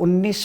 19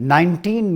19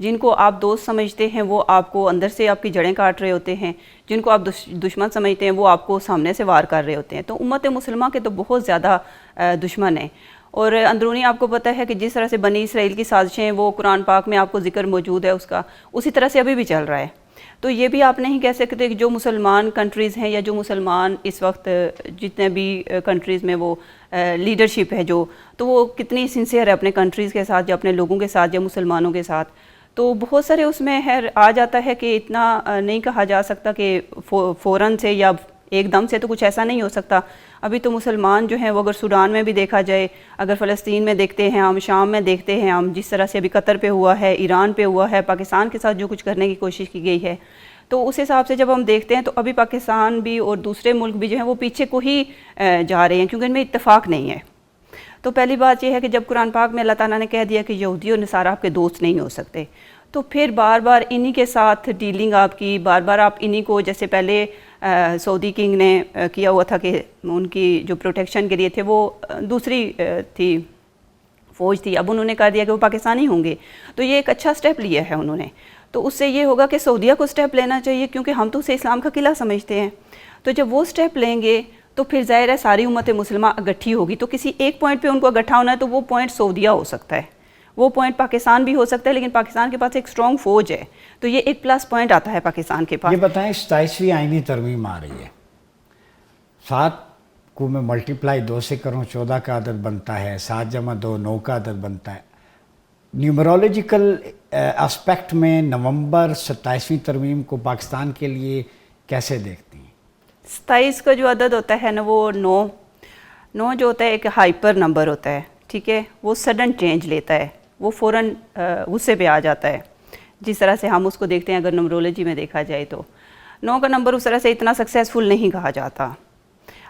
جن کو آپ دوست سمجھتے ہیں وہ آپ کو اندر سے آپ کی جڑیں کاٹ رہے ہوتے ہیں، جن کو آپ دشمن سمجھتے ہیں وہ آپ کو سامنے سے وار کر رہے ہوتے ہیں. تو امت مسلمہ کے تو بہت زیادہ دشمن ہیں. اور اندرونی آپ کو پتہ ہے کہ جس طرح سے بنی اسرائیل کی سازشیں وہ قرآن پاک میں آپ کو ذکر موجود ہے اس کا، اسی طرح سے ابھی بھی چل رہا ہے. تو یہ بھی آپ نہیں کہہ سکتے کہ جو مسلمان کنٹریز ہیں یا جو مسلمان اس وقت جتنے بھی کنٹریز میں وہ لیڈرشپ ہے جو، تو وہ کتنی سنسیئر ہے اپنے کنٹریز کے ساتھ یا اپنے لوگوں کے ساتھ یا مسلمانوں کے ساتھ. تو بہت سارے اس میں آ جاتا ہے کہ اتنا نہیں کہا جا سکتا کہ فوراً سے یا ایک دم سے تو کچھ ایسا نہیں ہو سکتا. ابھی تو مسلمان جو ہیں وہ اگر سوڈان میں بھی دیکھا جائے، اگر فلسطین میں دیکھتے ہیں ہم، شام میں دیکھتے ہیں ہم، جس طرح سے ابھی قطر پہ ہوا ہے، ایران پہ ہوا ہے، پاکستان کے ساتھ جو کچھ کرنے کی کوشش کی گئی ہے، تو اس حساب سے جب ہم دیکھتے ہیں تو ابھی پاکستان بھی اور دوسرے ملک بھی جو ہیں وہ پیچھے کو ہی جا رہے ہیں کیونکہ ان میں اتفاق نہیں ہے. تو پہلی بات یہ ہے کہ جب قرآن پاک میں اللہ تعالیٰ نے کہہ دیا کہ یہودی اور نصارہ آپ کے دوست نہیں ہو سکتے، تو پھر بار بار انہی کے ساتھ ڈیلنگ آپ کی، بار بار آپ انہی کو، جیسے پہلے سعودی کنگ نے کیا ہوا تھا کہ ان کی جو پروٹیکشن کے لیے تھے وہ دوسری تھی فوج تھی، اب انہوں نے کہہ دیا کہ وہ پاکستانی ہوں گے. تو یہ ایک اچھا سٹیپ لیا ہے انہوں نے. تو اس سے یہ ہوگا کہ سعودیہ کو سٹیپ لینا چاہیے کیونکہ ہم تو اسے اسلام کا قلعہ سمجھتے ہیں. تو جب وہ سٹیپ لیں گے تو پھر ظاہر ہے ساری امت مسلمہ اکٹھی ہوگی. تو کسی ایک پوائنٹ پہ ان کو اکٹھا ہونا ہے تو وہ پوائنٹ سعودیہ ہو سکتا ہے، وہ پوائنٹ پاکستان بھی ہو سکتا ہے، لیکن پاکستان کے پاس ایک اسٹرانگ فوج ہے تو یہ ایک پلس پوائنٹ آتا ہے پاکستان کے پاس. یہ بتائیں 27ویں آئینی ترمیم آ رہی ہے، 7 کو میں ملٹیپلائی 2 سے کروں 14 کا عدد بنتا ہے، 7 جمع 2 9 کا عدد بنتا ہے. نیومرولوجیکل اسپیکٹ میں نومبر 27ویں ترمیم کو پاکستان کے لیے کیسے دیکھتی ہیں؟ 27 کا جو عدد ہوتا ہے نا وہ 9 جو ہوتا ہے ایک ہائپر نمبر ہوتا ہے، ٹھیک ہے، وہ سڈن چینج لیتا ہے، وہ فوراً غصے پہ آ جاتا ہے. جس طرح سے ہم اس کو دیکھتے ہیں اگر نمبرولوجی میں دیکھا جائے تو 9 کا نمبر اس طرح سے اتنا سکسیسفل نہیں کہا جاتا.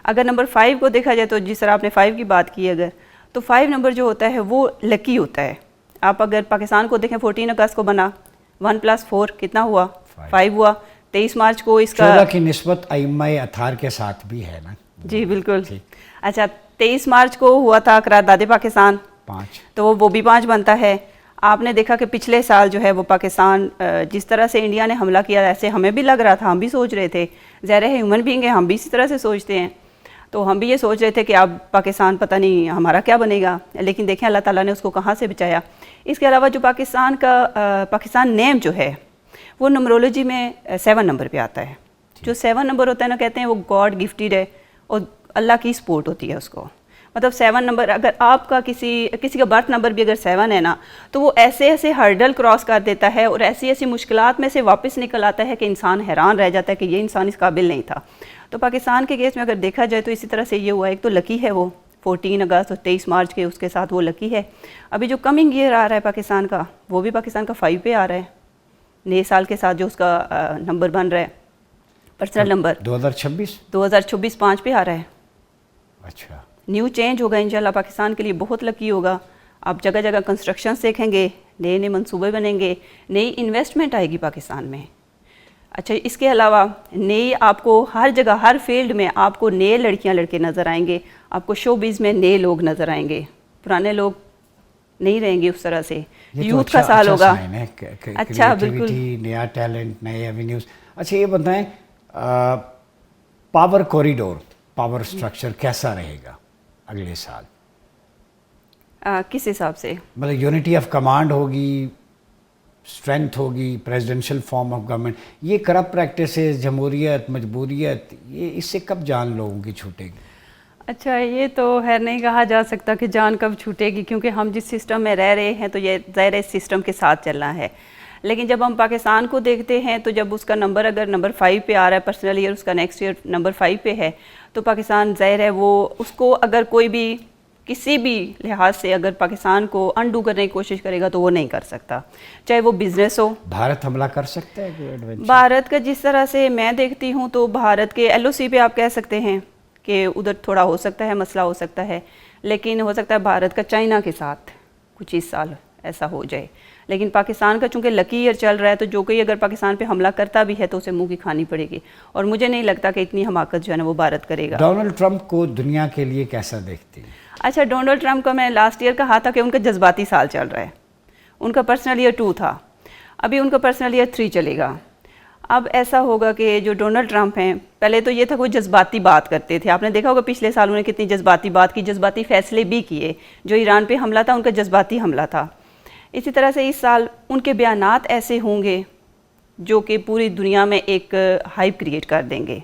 اگر نمبر 5 کو دیکھا جائے تو جس طرح آپ نے 5 کی بات کی اگر، تو 5 نمبر جو ہوتا ہے وہ لکی ہوتا ہے. آپ اگر پاکستان کو دیکھیں 14 اگست کو بنا، 1 + 4 کتنا ہوا؟ 5 ہوا. 23 مارچ کو اس کا 14 کی نسبت ائمہ اطہار کے ساتھ بھی ہے نا؟ جی بالکل. اچھا 23 مارچ کو ہوا تھا قرارداد پاکستان 5، تو وہ بھی 5 بنتا ہے. آپ نے دیکھا کہ پچھلے سال جو ہے وہ پاکستان جس طرح سے انڈیا نے حملہ کیا ایسے ہمیں بھی لگ رہا تھا، ہم بھی سوچ رہے تھے، ظاہر ہے ہیومن بینگ ہیں، ہم بھی اسی طرح سے سوچتے ہیں، تو ہم بھی یہ سوچ رہے تھے کہ اب پاکستان پتہ نہیں ہمارا کیا بنے گا، لیکن دیکھیں اللہ تعالیٰ نے اس کو کہاں سے بچایا. اس کے علاوہ جو پاکستان نیم جو ہے وہ نمرولوجی میں 7 نمبر پہ آتا ہے. جو 7 نمبر ہوتا ہے نا کہتے ہیں وہ گاڈ گفٹیڈ ہے اور اللہ کی سپورٹ ہوتی ہے اس کو. مطلب 7 نمبر اگر آپ کا کسی کا برتھ نمبر بھی اگر 7 ہے نا تو وہ ایسے ہرڈل کراس کر دیتا ہے اور ایسی مشکلات میں سے واپس نکل آتا ہے کہ انسان حیران رہ جاتا ہے کہ یہ انسان اس قابل نہیں تھا. تو پاکستان کے کیس میں اگر دیکھا جائے تو اسی طرح سے یہ ہوا، ایک تو لکی ہے وہ 14 اگست اور 23 مارچ کے اس کے ساتھ وہ لکی ہے. ابھی جو کمنگ ایئر آ رہا ہے پاکستان کا وہ بھی پاکستان کا 5 پہ آ رہا ہے، نئے سال کے ساتھ جو اس کا نمبر بن رہا ہے پرسنل نمبر 2026 5 پہ آ رہا ہے. اچھا نیو چینج ہوگا انشاءاللہ، پاکستان کے لیے بہت لکی ہوگا. آپ جگہ جگہ کنسٹرکشنز دیکھیں گے، نئے منصوبے بنیں گے، نئی انویسٹمنٹ آئے گی پاکستان میں. اچھا اس کے علاوہ نئی آپ کو ہر جگہ ہر فیلڈ میں آپ کو نئے لڑکیاں لڑکے نظر آئیں گے، آپ کو شو بیز میں نئے لوگ نظر آئیں گے، پرانے لوگ نہیں رہیں گے اس طرح سے. یوتھ کا سال ہوگا. اچھا بالکل، نیا ٹیلنٹ، نئے ایونیوز. اچھا یہ بتائیں پاور کوریڈور، پاور سٹرکچر کیسا رہے گا اگلے سال؟ کس حساب سے؟ مطلب یونٹی آف کمانڈ ہوگی، اسٹرینتھ ہوگی، پریزیڈنشل فارم آف گورنمنٹ، یہ کرپٹ پریکٹسز، جمہوریت، مجبوریت، یہ اس سے کب جان لوگوں کی چھوٹے گی؟ اچھا یہ تو خیر نہیں کہا جا سکتا کہ جان کب چھوٹے گی، کیونکہ ہم جس سسٹم میں رہ رہے ہیں تو یہ ظاہر اس سسٹم کے ساتھ چلنا ہے. لیکن جب ہم پاکستان کو دیکھتے ہیں تو جب اس کا نمبر اگر نمبر 5 پہ آ رہا ہے پرسنل ایئر، اس کا نیکسٹ ایئر نمبر 5 پہ ہے، تو پاکستان ظاہر ہے وہ اس کو اگر کوئی بھی کسی بھی لحاظ سے اگر پاکستان کو انڈو کرنے کی کوشش کرے گا تو وہ نہیں کر سکتا، چاہے وہ بزنس ہو. بھارت حملہ کر سکتا ہے کہ ایڈونچر؟ بھارت کا جس طرح سے میں دیکھتی ہوں تو بھارت کے LOC پہ آپ کہہ سکتے ہیں کہ ادھر تھوڑا ہو سکتا ہے، مسئلہ ہو سکتا ہے، لیکن ہو سکتا ہے بھارت کا چائنا کے ساتھ کچھ اس سال ایسا ہو جائے. لیکن پاکستان کا چونکہ لکی ایئر چل رہا ہے تو جو کوئی اگر پاکستان پہ حملہ کرتا بھی ہے تو اسے منہ کی کھانی پڑے گی، اور مجھے نہیں لگتا کہ اتنی حماقت جو ہے نا وہ بھارت کرے گا. ڈونلڈ ٹرمپ کو دنیا کے لیے کیسا دیکھتی ہیں؟ اچھا ڈونلڈ ٹرمپ کا میں لاسٹ ایئر کہا تھا کہ ان کا جذباتی سال چل رہا ہے، ان کا پرسنل ایئر 2 تھا. ابھی ان کا پرسنل ایئر 3 چلے گا. اب ایسا ہوگا کہ جو ڈونلڈ ٹرمپ ہیں، پہلے تو یہ تھا کہ وہ جذباتی بات کرتے تھے. آپ نے دیکھا ہوگا پچھلے سالوں نے کتنی جذباتی بات کی، جذباتی فیصلے بھی کیے. جو ایران پہ حملہ تھا ان کا جذباتی حملہ تھا. اسی طرح سے اس سال ان کے بیانات ایسے ہوں گے جو کہ پوری دنیا میں ایک ہائپ کریٹ کر دیں گے.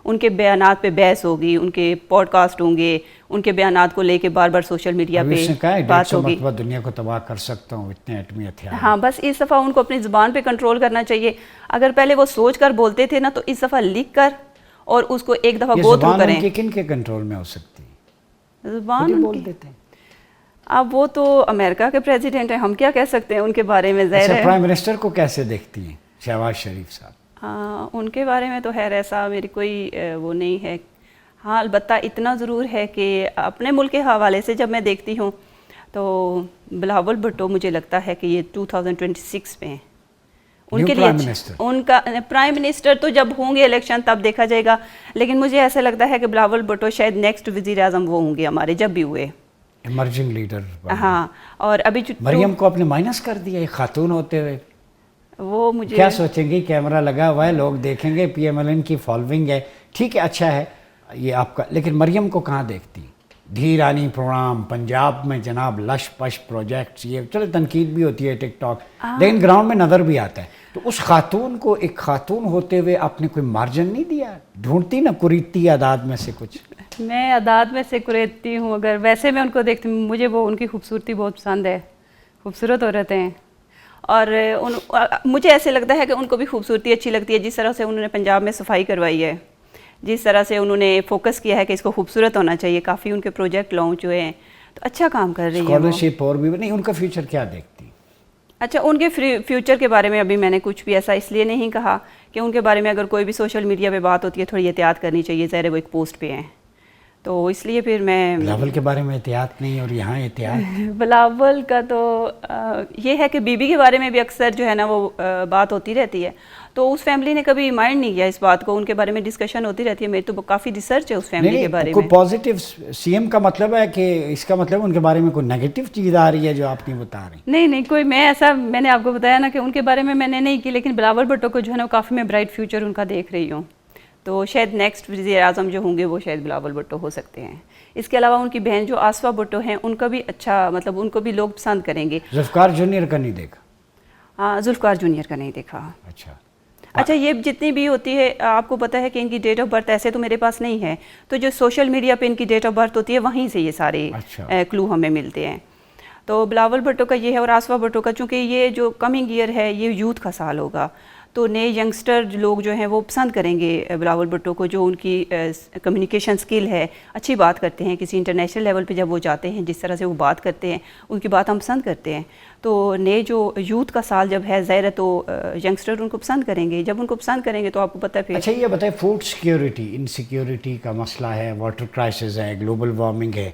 ان کے بیانات پہ بحث ہوگی، ان کے پوڈ کاسٹ ہوں گے، ان کے بیانات کو لے کے بار بار سوشل میڈیا پہ بات ہوگی. دنیا کو تباہ کر سکتا ہوں اتنے ایٹمی ہتھیار. ہاں، بس اس دفعہ ان کو اپنی زبان پہ کنٹرول کرنا چاہیے. اگر پہلے وہ سوچ کر بولتے تھے نا، تو اس دفعہ لکھ کر اور اس کو ایک دفعہ گو تھرو کریں. کن کے کنٹرول میں ہو سکتی ہے؟ زبان بول دیتے ہیں. اب وہ تو امریکہ کے پریزیڈنٹ ہیں، ہم کیا کہہ سکتے ہیں ان کے بارے میں. ظاہر ہے پرائم منسٹر کو کیسے دیکھتی ہیں شہباز شریف صاحب؟ ان کے بارے میں تو خیر ایسا میری کوئی وہ نہیں ہے. ہاں، البتہ اتنا ضرور ہے کہ اپنے ملک کے حوالے سے جب میں دیکھتی ہوں تو بلاول بھٹو مجھے لگتا ہے کہ یہ 2026 میں ان کے لیے ان کا پرائم منسٹر تو جب ہوں گے الیکشن تب دیکھا جائے گا. لیکن مجھے ایسا لگتا ہے کہ بلاول بھٹو شاید نیکسٹ وزیر اعظم وہ ہوں گے ہمارے، جب بھی ہوئے ایمرجنگ لیڈر. ہاں، اور ابھی مریم کو اپنے مائنس کر دیا ایک خاتون ہوتے ہوئے. وہ مجھے کیا سوچیں گے؟ کیمرہ لگا ہوا ہے، لوگ دیکھیں گے، پی ایم ایل این کی فالوئنگ ہے، ٹھیک ہے، اچھا ہے یہ آپ کا. لیکن مریم کو کہاں دیکھتی؟ دھیرانی پروگرام پنجاب میں جناب، لش پش پروجیکٹس، یہ چلے تنقید بھی ہوتی ہے ٹک ٹاک، لیکن گراؤنڈ میں نظر بھی آتا ہے. تو اس خاتون کو ایک خاتون ہوتے ہوئے آپ نے کوئی مارجن نہیں دیا؟ ڈھونڈتی نا، کوریدتی اعداد میں سے کچھ. میں اعداد میں سے کوریدتی ہوں. اگر ویسے میں ان کو دیکھتی ہوں، مجھے وہ ان کی خوبصورتی بہت پسند ہے، خوبصورت ہو رہتے ہیں. اور مجھے ایسے لگتا ہے کہ ان کو بھی خوبصورتی اچھی لگتی ہے. جس طرح سے انہوں نے پنجاب میں صفائی کروائی ہے، جس طرح سے انہوں نے فوکس کیا ہے کہ اس کو خوبصورت ہونا چاہیے، کافی ان کے پروجیکٹ لانچ ہوئے ہیں، تو اچھا کام کر رہی ہے. اسکالرشپ اور بھی نہیں. ان کا فیوچر کیا دیکھتی؟ اچھا، ان کے فیوچر کے بارے میں ابھی میں نے کچھ بھی ایسا اس لیے نہیں کہا کہ ان کے بارے میں اگر کوئی بھی سوشل میڈیا پہ بات ہوتی ہے تھوڑی احتیاط کرنی چاہیے. ظاہر ہے وہ ایک پوسٹ پہ ہیں، تو اس لیے پھر میں بلاول کے بارے میں احتیاط نہیں اور یہاں احتیاط. بلاول کا تو یہ ہے کہ بی بی کے بارے میں بھی اکثر جو ہے نا وہ بات ہوتی رہتی ہے، تو اس فیملی نے کبھی مائنڈ نہیں کیا اس بات کو. ان کے بارے میں ڈسکشن ہوتی رہتی ہے. میری تو کافی ریسرچ ہے اس فیملی کے بارے میں. کوئی پازیٹیو سی ایم کا مطلب ہے کہ اس کا مطلب ان کے بارے میں کوئی نیگیٹو چیز آ رہی ہے جو آپ نہیں بتا رہی؟ نہیں کوئی، میں نے آپ کو بتایا نا کہ ان کے بارے میں نے نہیں کی. لیکن بلاول بھٹو کو جو ہے نا کافی میں برائٹ فیوچر ان کا دیکھ رہی ہوں. تو شاید نیکسٹ وزیر اعظم جو ہوں گے وہ شاید بلاول بھٹو ہو سکتے ہیں. اس کے علاوہ ان کی بہن جو آصفہ بھٹو ہیں، ان کا بھی اچھا، مطلب ان کو بھی لوگ پسند کریں گے. ذوالفقار جونیئر کا نہیں دیکھا؟ ہاں، ذوالفقار جونیئر کا نہیں دیکھا. اچھا، یہ جتنی بھی ہوتی ہے آپ کو پتہ ہے کہ ان کی ڈیٹ آف برتھ ایسے تو میرے پاس نہیں ہے، تو جو سوشل میڈیا پہ ان کی ڈیٹ آف برتھ ہوتی ہے وہیں سے یہ سارے کلو ہمیں ملتے ہیں. تو بلاول بھٹو کا یہ ہے، اور آصفہ بھٹو کا، چونکہ یہ جو کمنگ ایئر ہے یہ یوتھ کا سال ہوگا، تو نئے ینگسٹر لوگ جو ہیں وہ پسند کریں گے بلاول بھٹو کو. جو ان کی کمیونیکیشن سکل ہے، اچھی بات کرتے ہیں، کسی انٹرنیشنل لیول پہ جب وہ جاتے ہیں جس طرح سے وہ بات کرتے ہیں، ان کی بات ہم پسند کرتے ہیں. تو نئے جو یوتھ کا سال جب ہے، ظاہر ہے تو ینگسٹر ان کو پسند کریں گے. جب ان کو پسند کریں گے تو آپ کو پتہ ہے پھر. اچھا، یہ بتائیں، فوڈ سیکیورٹی، انسیکیورٹی کا مسئلہ ہے، واٹر کرائسس ہے، گلوبل وارمنگ ہے،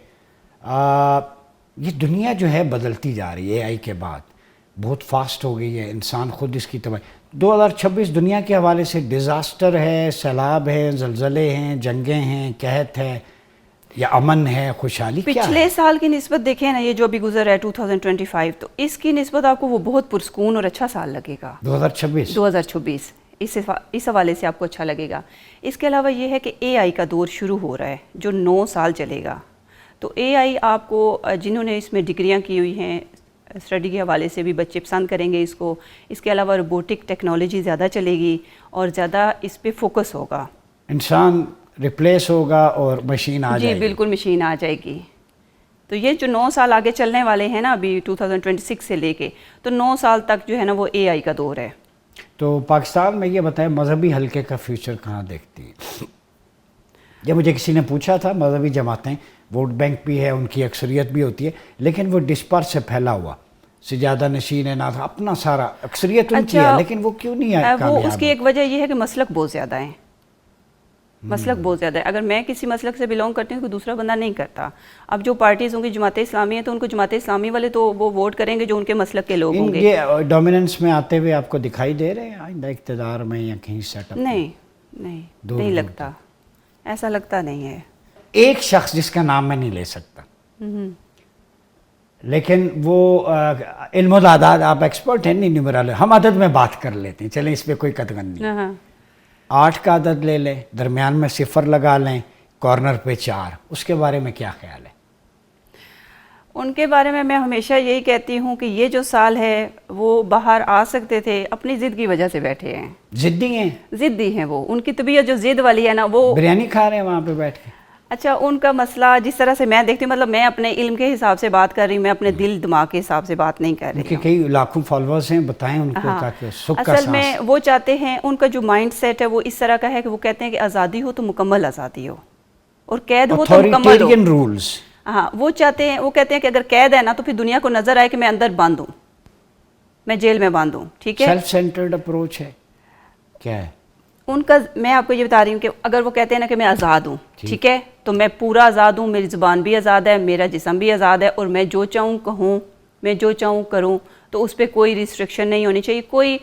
یہ دنیا جو ہے بدلتی جا رہی ہے. AI کے بعد بہت فاسٹ ہو گئی ہے، انسان خود اس کی تباہی. 2026 دنیا کے حوالے سے ڈیزاسٹر ہے، سیلاب ہے، زلزلے ہیں، جنگیں ہیں، قحط ہے یا امن ہے، خوشحالی کیا ہے؟ پچھلے سال کی نسبت دیکھیں نا، یہ جو ابھی گزر ہے 2025، تو اس کی نسبت آپ کو وہ بہت پرسکون اور اچھا سال لگے گا. 2026 اس حوالے سے آپ کو اچھا لگے گا. اس کے علاوہ یہ ہے کہ AI کا دور شروع ہو رہا ہے جو 9 سال چلے گا. تو AI آپ کو، جنہوں نے اس میں ڈگریاں کی ہوئی ہیں اسٹڈی کے حوالے سے بھی، بچے پسند کریں گے اس کو. اس کے علاوہ روبوٹک ٹیکنالوجی زیادہ چلے گی اور زیادہ اس پہ فوکس ہوگا. انسان ریپلیس ہوگا اور مشین آ جائے گی. جی بالکل، مشین آ جائے گی. تو یہ جو 9 سال آگے چلنے والے ہیں نا ابھی 2026 سے لے کے، تو 9 سال تک جو ہے نا وہ AI کا دور ہے. تو پاکستان میں یہ بتائیں، مذہبی حلقے کا فیوچر کہاں دیکھتی ہیں؟ یہ مجھے کسی نے پوچھا تھا. مذہبی جماعتیں ووٹ بینک بھی ہے، ان کی اکثریت بھی ہوتی ہے، لیکن وہ ڈسپرس سے پھیلا ہوا، سجادہ نشین ہے، نہ تھا اپنا سارا، اکثریت ان کی ہے، لیکن وہ کیوں نہیں ہے وہ اس کی ایک وجہ یہ ہے کہ مسلک بہت زیادہ ہیں. مسلک بہت زیادہ ہے. اگر میں کسی مسلک سے بلونگ کرتی ہوں، کوئی دوسرا بندہ نہیں کرتا. اب جو پارٹیز ہوں گی جماعت اسلامی ہے، تو ان کو جماعت اسلامی والے تو وہ ووٹ کریں گے جو ان کے مسلک کے لوگ ہوں گے. یہ ڈومیننس میں آتے ہوئے آپ کو دکھائی دے رہے ہیں آئندہ اقتدار میں یا کہیں سیٹ اپ؟ نہیں لگتا، ایسا لگتا نہیں ہے. ایک شخص جس کا نام میں نہیں لے سکتا، لیکن وہ علم العداد آپ ایکسپرٹ ہیں نہیں نیومرالوجی، ہم عدد میں بات کر لیتے ہیں، چلیں اس پہ کوئی قطغن نہیں. ہاں 8 کا عدد لے لیں، درمیان میں 0 لگا لیں، کارنر پہ 4، اس کے بارے میں کیا خیال ہے؟ ان کے بارے میں ہمیشہ یہی کہتی ہوں کہ یہ جو سال ہے وہ باہر آ سکتے تھے، اپنی ضد کی وجہ سے بیٹھے ہیں. ضدی ہیں، ضدی ہیں وہ، ان کی طبیعت جو ضد والی ہے نا وہ. بریانی کھا رہے ہیں وہاں پہ بیٹھ کے. اچھا ان کا مسئلہ جس طرح سے میں دیکھتی ہوں، مطلب میں اپنے علم کے حساب سے بات کر رہی ہوں، میں اپنے دل دماغ کے حساب سے بات نہیں کر ان رہی کے ہوں. کئی لاکھوں فالوورز ہیں، بتائیں ان کو تاکہ سکھ کا اصل میں سانس. وہ چاہتے ہیں، ان کا جو مائنڈ سیٹ ہے وہ اس طرح کا ہے کہ وہ کہتے ہیں کہ آزادی ہو تو مکمل آزادی ہو، اور قید ہو تو مکمل ہو. Authoritarian rules. ہاں وہ چاہتے ہیں، وہ کہتے ہیں کہ اگر قید ہے نا تو پھر دنیا کو نظر آئے کہ میں اندر بند ہوں، میں جیل میں بند ہوں. ٹھیک ہے، سیلف سینٹرڈ اپروچ ہے کیا ہے؟ ان کا میں آپ کو یہ بتا رہی ہوں کہ اگر وہ کہتے ہیں نا کہ میں آزاد ہوں، ٹھیک ہے، تو میں پورا آزاد ہوں، میری زبان بھی آزاد ہے، میرا جسم بھی آزاد ہے، اور میں جو چاہوں کہوں، میں جو چاہوں کروں، تو اس پہ کوئی ریسٹرکشن نہیں ہونی چاہیے، کوئی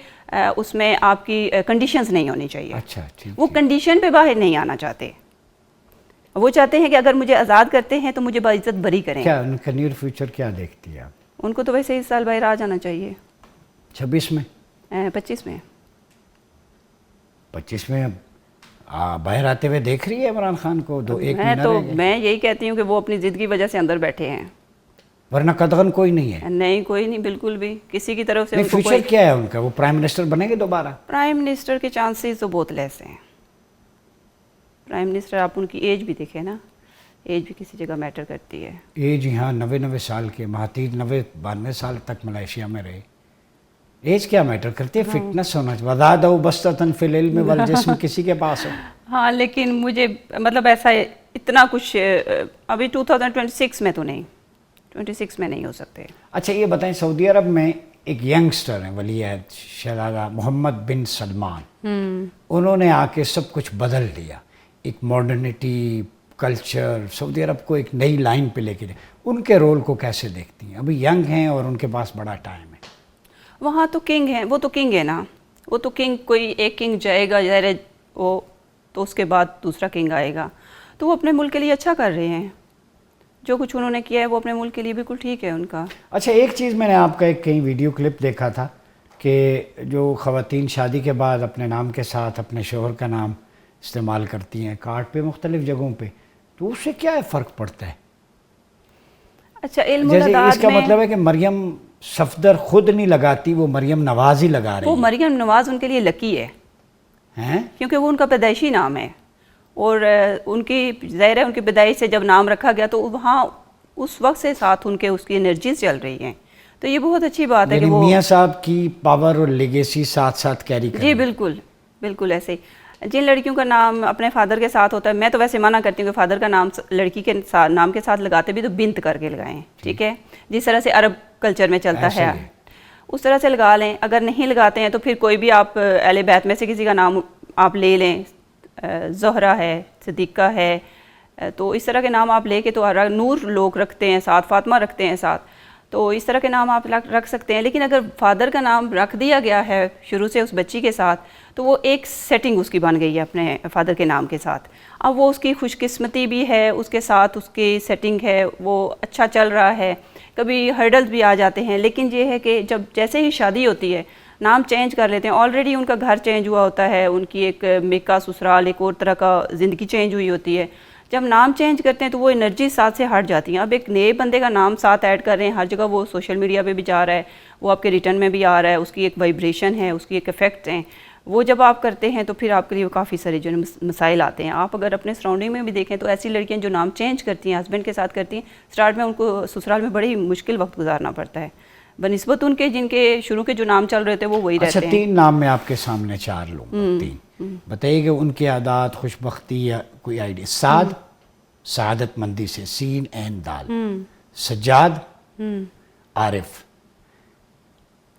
اس میں آپ کی کنڈیشنز نہیں ہونی چاہیے. اچھا ٹھیک. وہ کنڈیشن پہ باہر نہیں آنا چاہتے، وہ چاہتے ہیں کہ اگر مجھے آزاد کرتے ہیں تو مجھے باعزت بری کریں. کیا ان کا نیئر فیوچر کیا دیکھتی ہے آپ؟ ان کو تو ویسے اس سال باہر آ جانا چاہیے. 26 میں 25 میں 25 میں باہر آتے ہوئے دیکھ رہی ہے عمران خان کو؟ ایک میں مہینہ تو رہ گیا. میں یہی کہتی ہوں کہ وہ اپنی ضد کی وجہ سے اندر بیٹھے ہیں، ورنہ قطغن کوئی نہیں ہے. نہیں کوئی نہیں، بالکل بھی کسی کی طرف سے. نہیں، ان کو فیوچر کیا ہے ان کا؟ وہ پرائم منسٹر بنیں گے دوبارہ؟ پرائم منسٹر کے چانسز تو بہت لیس ہیں. پرائم منسٹر آپ ان کی ایج بھی دیکھیں نا، ایج بھی کسی جگہ میٹر کرتی ہے. ایج یہاں 90 سال کے، مہاتیر 92 سال تک ملائیشیا میں رہے. ایج کیا میٹر کرتی ہے؟ فٹنس ہونا چاہیے. وزادہ بسطۃ فی العلم والجسم کسی کے پاس ہو. ہاں لیکن مجھے مطلب ایسا اتنا کچھ ابھی 2026 میں تو نہیں، 26 میں نہیں ہو سکتے. اچھا یہ بتائیں، سعودی عرب میں ایک ینگسٹر ہیں ولی عہد شہزادہ محمد بن سلمان، انہوں نے آ کے سب کچھ بدل دیا، ایک ماڈرنٹی کلچر، سعودی عرب کو ایک نئی لائن پہ لے کے جائے. ان کے رول کو کیسے دیکھتی ہیں؟ ابھی ینگ ہیں اور ان کے پاس بڑا ٹائم ہے. وہاں تو کنگ ہیں، وہ تو کنگ ہے نا، وہ تو کنگ، کوئی ایک کنگ جائے گا ظاہر ہے، وہ تو اس کے بعد دوسرا کنگ آئے گا. تو وہ اپنے ملک کے لیے اچھا کر رہے ہیں، جو کچھ انہوں نے کیا ہے وہ اپنے ملک کے لیے بالکل ٹھیک ہے ان کا. اچھا ایک چیز میں نے آپ کا ایک کہیں ویڈیو کلپ دیکھا تھا کہ جو خواتین شادی کے بعد اپنے نام کے ساتھ اپنے شوہر کا نام استعمال کرتی ہیں کارڈ پہ مختلف جگہوں پہ، تو اس سے کیا فرق پڑتا ہے؟ اچھا علم جیسے العداد اس کا میں مطلب ہے کہ مریم صفدر خود نہیں لگاتی، وہ مریم نواز ہی لگا رہی وہ ہے. مریم نواز ان کے لیے لکی ہے، ہیں؟ کیونکہ وہ ان کا پیدائشی نام ہے، اور ان کی ظاہر ہے ان کی پیدائش سے جب نام رکھا گیا تو وہاں اس وقت سے ساتھ ان کے اس کی انرجیز چل رہی ہیں. تو یہ بہت اچھی بات ہے کہ یعنی وہ میاں صاحب کی پاور اور لیگیسی ساتھ ساتھ کیری کریں. جی بالکل بالکل ایسے ہی. جن لڑکیوں کا نام اپنے فادر کے ساتھ ہوتا ہے، میں تو ویسے منع کرتی ہوں کہ فادر کا نام لڑکی کے نام کے ساتھ لگاتے بھی تو بنت کر کے لگائیں، ٹھیک ہے، جس طرح سے عرب کلچر میں چلتا ہے اس طرح سے لگا لیں. اگر نہیں لگاتے ہیں تو پھر کوئی بھی آپ اہل بیت میں سے کسی کا نام آپ لے لیں، زہرہ ہے، صدیقہ ہے، تو اس طرح کے نام آپ لے کے تو نور لوگ رکھتے ہیں ساتھ، فاطمہ رکھتے ہیں ساتھ، تو اس طرح کے نام آپ رکھ سکتے ہیں. لیکن اگر فادر کا نام رکھ دیا گیا ہے شروع سے اس بچی کے ساتھ تو وہ ایک سیٹنگ اس کی بن گئی ہے اپنے فادر کے نام کے ساتھ. اب وہ اس کی خوش قسمتی بھی ہے، اس کے ساتھ اس کی سیٹنگ ہے، وہ اچھا چل رہا ہے. کبھی ہرڈلز بھی آ جاتے ہیں، لیکن یہ ہے کہ جب جیسے ہی شادی ہوتی ہے نام چینج کر لیتے ہیں. آلریڈی ان کا گھر چینج ہوا ہوتا ہے، ان کی ایک میکا سسرال ایک اور طرح کا زندگی چینج ہوئی ہوتی ہے. جب نام چینج کرتے ہیں تو وہ انرجی ساتھ سے ہٹ جاتی ہیں. اب ایک نئے بندے کا نام ساتھ ایڈ کر رہے ہیں، ہر جگہ وہ سوشل میڈیا پہ بھی جا رہا ہے، وہ آپ کے ریٹرن میں بھی آ رہا ہے، اس کی ایک وائبریشن ہے، اس کی ایک افیکٹس ہیں. وہ جب آپ کرتے ہیں تو پھر آپ کے لیے کافی سارے جو مسائل آتے ہیں. آپ اگر اپنے سراؤنڈنگ میں بھی دیکھیں تو ایسی لڑکیاں جو نام چینج کرتی ہیں ہسبینڈ کے ساتھ کرتی ہیں، سٹارٹ میں ان کو سسرال میں بڑی مشکل وقت گزارنا پڑتا ہے بنسبت ان کے جن کے شروع کے جو نام چل رہے تھے وہ وہی رہتے ہیں. اچھا 3 نام میں آپ کے سامنے 4 لوں گا، 3 بتائیے کہ ان کی عادات، خوش بختی یا کوئی آئیڈیا. سعد، سعادت مندی سے، سین عین دال. سجاد، عارف.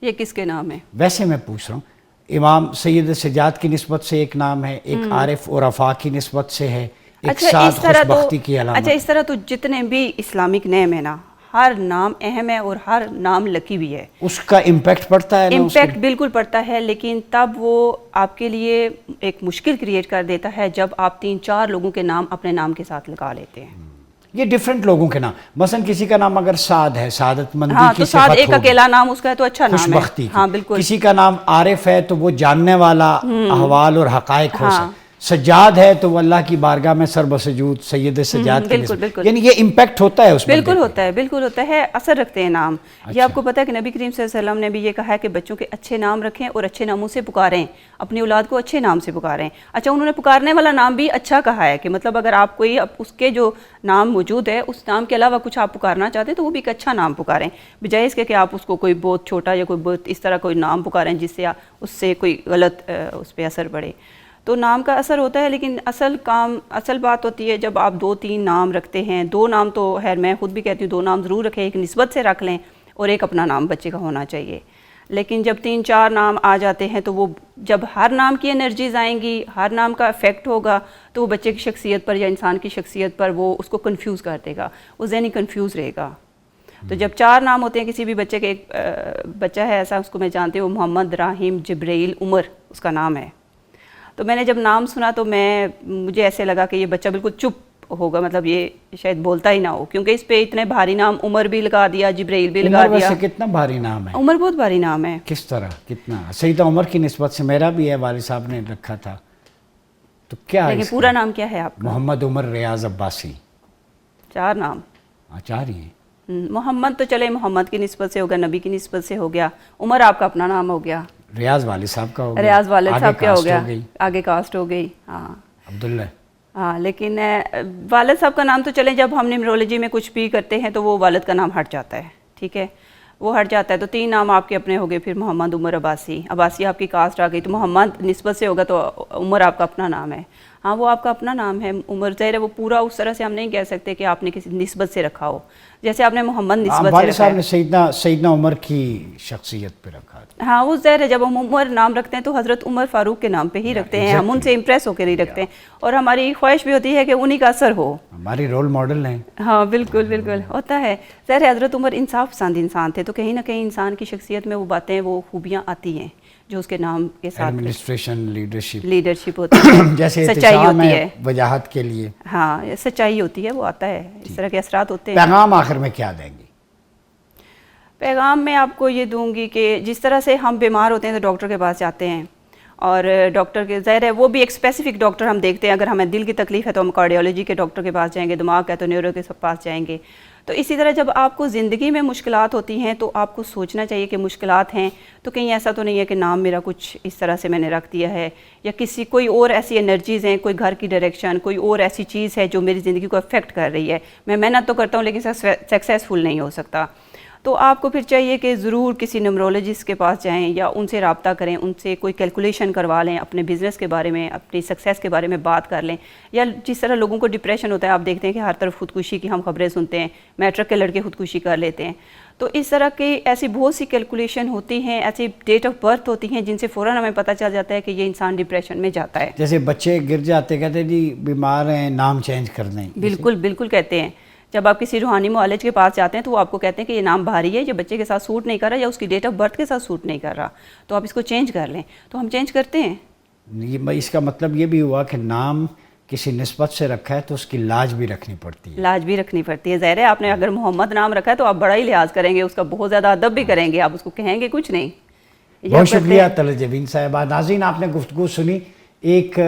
یہ کس کے نام ہے؟ ویسے میں پوچھ رہا ہوں، امام سید سجاد کی نسبت سے ایک نام ہے، ایک عارف اور عفا کی نسبت سے ہے، ایک سعد خوش بختی کی علامت. اچھا اس طرح تو جتنے بھی اسلامک نیم ہے نا، ہر نام اہم ہے اور ہر نام لکی بھی ہے. اس کا امپیکٹ پڑتا ہے نا؟ امپیکٹ بالکل پڑتا ہے، لیکن تب وہ آپ کے لیے ایک مشکل کریٹ کر دیتا ہے جب آپ 3-4 لوگوں کے نام اپنے نام کے ساتھ لگا لیتے ہیں. یہ ڈفرینٹ لوگوں کے نام، مثلا کسی کا نام اگر سعد ہے، سعادت مندی ہاں کی تو صفت سعد ایک ہوگی، اکیلا نام اس کا ہے تو اچھا نام ہے. خوشبختی کی. ہاں بالکل. کسی کا نام عارف ہے تو وہ جاننے والا احوال اور حقائق ہو سکے. سجاد ہے تو وہ اللہ کی بارگاہ میں سر بسجود سید سجاد کی بالکل، نسبت، بالکل. یعنی یہ امپیکٹ ہوتا ہے اس بالکل ہوتا ہے، بالکل ہوتا ہے، اثر رکھتے ہیں نام. یہ آپ کو پتہ ہے کہ نبی کریم صلی اللہ علیہ وسلم نے بھی یہ کہا ہے کہ بچوں کے اچھے نام رکھیں اور اچھے ناموں سے پکاریں، اپنی اولاد کو اچھے نام سے پکاریں. اچھا انہوں نے پکارنے والا نام بھی اچھا کہا ہے کہ مطلب اگر آپ کوئی اس کے جو نام موجود ہے اس نام کے علاوہ کچھ آپ پکارنا چاہتے ہیں تو وہ بھی ایک اچھا نام پکاریں، بجائے اس کے کہ آپ اس کو کوئی بہت چھوٹا یا کوئی بہت اس طرح کوئی نام پکاریں جس سے اس سے کوئی غلط اس پہ اثر پڑے. تو نام کا اثر ہوتا ہے، لیکن اصل بات ہوتی ہے جب آپ 2-3 نام رکھتے ہیں. 2 نام تو خیر میں خود بھی کہتی ہوں 2 نام ضرور رکھیں، ایک نسبت سے رکھ لیں اور ایک اپنا نام بچے کا ہونا چاہیے. لیکن جب 3-4 نام آ جاتے ہیں تو وہ جب ہر نام کی انرجیز آئیں گی، ہر نام کا افیکٹ ہوگا تو وہ بچے کی شخصیت پر یا انسان کی شخصیت پر وہ اس کو کنفیوز کر دے گا، وہ ذہنی کنفیوز رہے گا. تو جب 4 نام ہوتے ہیں کسی بھی بچے کے، ایک بچہ ہے ایسا اس کو میں جانتی ہوں، محمد راہیم جبرائیل عمر اس کا نام ہے. تو میں نے جب نام سنا تو مجھے ایسے لگا کہ یہ بچہ بالکل چپ ہوگا، مطلب یہ شاید بولتا ہی نہ ہو، کیونکہ اس پہ اتنے بھاری نام عمر بھی لگا دیا، جبرائیل بھی لگا دیا. ویسے کتنا بھاری نام ہے؟ عمر بہت بھاری نام ہے. کس طرح کتنا؟ سیدہ عمر کی نسبت سے میرا بھی ہے، والد صاحب نے رکھا تھا. تو کیا لیکن پورا نام کیا ہے آپ کا؟ محمد عمر ریاض عباسی. 4 نام. 4 ہی ہیں. محمد تو چلے محمد کی نسبت سے ہو گیا، نبی کی نسبت سے ہو گیا. عمر آپ کا اپنا نام ہو گیا. ریاض والد صاحب کا ہو گیا. ریاض والد صاحب کیا ہو گیا؟ گئی. آگے کاسٹ ہو گئی. ہاں عبداللہ. ہاں لیکن والد صاحب کا نام تو چلیں جب ہم نیمرولوجی میں کچھ بھی کرتے ہیں تو وہ والد کا نام ہٹ جاتا ہے، ٹھیک ہے، وہ ہٹ جاتا ہے. تو 3 نام آپ کے اپنے ہو گئے، پھر محمد عمر عباسی. عباسی آپ کی کاسٹ آ گئی تو محمد نسبت سے ہوگا تو عمر آپ کا اپنا نام ہے. ہاں وہ آپ کا اپنا نام ہے. عمر ظاہر ہے وہ پورا اس طرح سے ہم نہیں کہہ سکتے کہ آپ نے کسی نسبت سے رکھا ہو، جیسے آپ نے محمد نسبت سے والد رکھا صاحب ہے. نے سیدنا عمر کی شخصیت پہ رکھا تھا. ہاں وہ ظاہر ہے جب ہم عمر نام رکھتے ہیں تو حضرت عمر فاروق کے نام پہ ہی رکھتے ہیں، ہم ان سے امپریس ہو کے نہیں رکھتے ہیں، اور ہماری خواہش بھی ہوتی ہے کہ انہی کا اثر ہو. ہماری رول ماڈل ہیں. ہاں بالکل بالکل ہوتا ہے. ظاہر ہے حضرت عمر انصاف پسند انسان تھے، تو کہیں نہ کہیں انسان کی شخصیت میں وہ باتیں، وہ خوبیاں آتی ہیں جو اس کے نام کے ساتھ ایڈمنسٹریشن، لیڈرشپ ہوتی ہے، جیسے سچائی ہوتی ہے، وجاہت کے لیے. ہاں سچائی ہوتی ہے، وہ آتا ہے، اس طرح کے اثرات ہوتے ہیں. پیغام آخر میں کیا دیں گی؟ پیغام میں آپ کو یہ دوں گی کہ جس طرح سے ہم بیمار ہوتے ہیں تو ڈاکٹر کے پاس جاتے ہیں، اور ڈاکٹر کے ظاہر ہے وہ بھی ایک اسپیسیفک ڈاکٹر ہم دیکھتے ہیں. اگر ہمیں دل کی تکلیف ہے تو ہم کارڈیالوجی کے ڈاکٹر کے پاس جائیں گے، دماغ ہے تو نیورو کے پاس جائیں گے. تو اسی طرح جب آپ کو زندگی میں مشکلات ہوتی ہیں تو آپ کو سوچنا چاہیے کہ مشکلات ہیں تو کہیں ایسا تو نہیں ہے کہ نام میرا کچھ اس طرح سے میں نے رکھ دیا ہے، یا کوئی اور ایسی انرجیز ہیں، کوئی گھر کی ڈائریکشن، کوئی اور ایسی چیز ہے جو میری زندگی کو افیکٹ کر رہی ہے. میں محنت تو کرتا ہوں لیکن سکسیسفل نہیں ہو سکتا. تو آپ کو پھر چاہیے کہ ضرور کسی نیمرولوجسٹ کے پاس جائیں یا ان سے رابطہ کریں، ان سے کوئی کیلکولیشن کروا لیں، اپنے بزنس کے بارے میں، اپنی سکسیس کے بارے میں بات کر لیں. یا جس طرح لوگوں کو ڈپریشن ہوتا ہے، آپ دیکھتے ہیں کہ ہر طرف خودکشی کی ہم خبریں سنتے ہیں، میٹرک کے لڑکے خودکشی کر لیتے ہیں. تو اس طرح کی ایسی بہت سی کیلکولیشن ہوتی ہیں، ایسی ڈیٹ آف برتھ ہوتی ہیں جن سے فوراً ہمیں پتہ چل جاتا ہے کہ یہ انسان ڈپریشن میں جاتا ہے. جیسے بچے گر جاتے کہتے ہیں جی بیمار ہیں، نام چینج کر دیں. بالکل بالکل کہتے ہیں. جب آپ کسی روحانی معالج کے پاس جاتے ہیں تو وہ آپ کو کہتے ہیں کہ یہ نام بھاری ہے، یہ بچے کے ساتھ سوٹ نہیں کر رہا، یا اس کی ڈیٹ آف برتھ کے ساتھ سوٹ نہیں کر رہا، تو آپ اس کو چینج کر لیں. تو ہم چینج کرتے ہیں. اس کا مطلب یہ بھی ہوا کہ نام کسی نسبت سے رکھا ہے تو اس کی لاج بھی رکھنی پڑتی ہے. لاج بھی رکھنی پڑتی ہے. ظاہر ہے آپ نے اگر محمد نام رکھا ہے تو آپ بڑا ہی لحاظ کریں گے، اس کا بہت زیادہ ادب بھی کریں گے، آپ اس کو کہیں گے کچھ نہیں. بہت شکریہ طلعت جبین صاحبہ. ناظرین آپ نے گفتگو سنی. ایک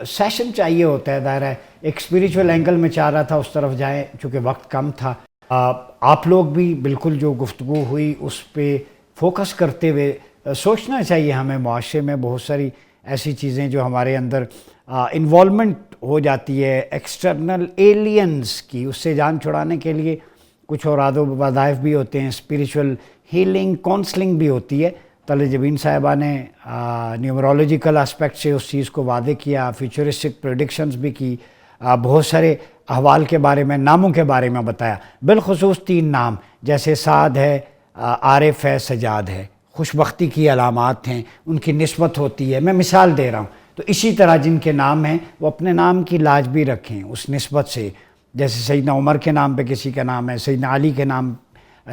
سیشن چاہیے ہوتا ہے، دائرہ ایک اسپریچول اینگل میں چاہ رہا تھا اس طرف جائیں، چونکہ وقت کم تھا. آپ لوگ بھی بالکل جو گفتگو ہوئی اس پہ فوکس کرتے ہوئے سوچنا چاہیے. ہمیں معاشرے میں بہت ساری ایسی چیزیں جو ہمارے اندر انوالومنٹ ہو جاتی ہے ایکسٹرنل ایلینز کی، اس سے جان چھڑانے کے لیے کچھ اور وظائف بھی ہوتے ہیں. اسپریچول ہیلنگ، کونسلنگ بھی ہوتی ہے. طلعت جبین صاحبہ نے نیومرولوجیکل اسپیکٹ سے اس چیز کو واضح کیا، فیوچرسٹک پریڈکشنز بھی کی، بہت سارے احوال کے بارے میں، ناموں کے بارے میں بتایا. بالخصوص 3 نام جیسے سعد ہے، عارف ہے، سجاد ہے، خوشبختی کی علامات ہیں، ان کی نسبت ہوتی ہے. میں مثال دے رہا ہوں. تو اسی طرح جن کے نام ہیں وہ اپنے نام کی لاج بھی رکھیں اس نسبت سے. جیسے سیدنا عمر کے نام پہ کسی کا نام ہے، سیدنا علی کے نام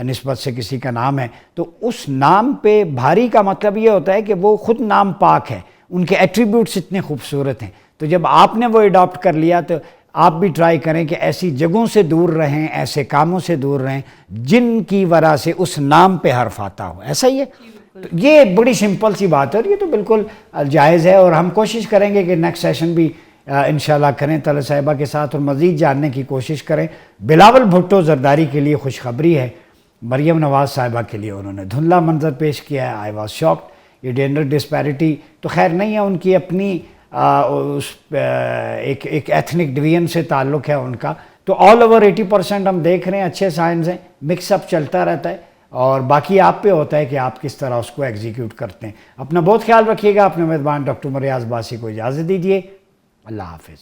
نسبت سے کسی کا نام ہے، تو اس نام پہ بھاری کا مطلب یہ ہوتا ہے کہ وہ خود نام پاک ہے، ان کے ایٹریبیوٹس اتنے خوبصورت ہیں. تو جب آپ نے وہ اڈاپٹ کر لیا تو آپ بھی ٹرائی کریں کہ ایسی جگہوں سے دور رہیں، ایسے کاموں سے دور رہیں جن کی وجہ سے اس نام پہ حرف آتا ہو. ایسا ہی ہے. تو یہ بڑی سمپل سی بات ہے اور یہ تو بالکل جائز ہے، اور ہم کوشش کریں گے کہ نیکسٹ سیشن بھی انشاءاللہ کریں طلعت صاحبہ کے ساتھ اور مزید جاننے کی کوشش کریں. بلاول بھٹو زرداری کے لیے خوشخبری ہے، مریم نواز صاحبہ کے لیے انہوں نے دھندلا منظر پیش کیا ہے. I was shocked. یہ جینڈر ڈسپیرٹی تو خیر نہیں ہے، ان کی اپنی ایک ایتھنک ڈویژن سے تعلق ہے ان کا. تو آل اوور 80% ہم دیکھ رہے ہیں اچھے سائنز ہیں، مکس اپ چلتا رہتا ہے، اور باقی آپ پہ ہوتا ہے کہ آپ کس طرح اس کو ایگزیکیوٹ کرتے ہیں. اپنا بہت خیال رکھیے گا. اپنے میزبان ڈاکٹر مریاض باسی کو اجازت دیجیے. اللہ حافظ.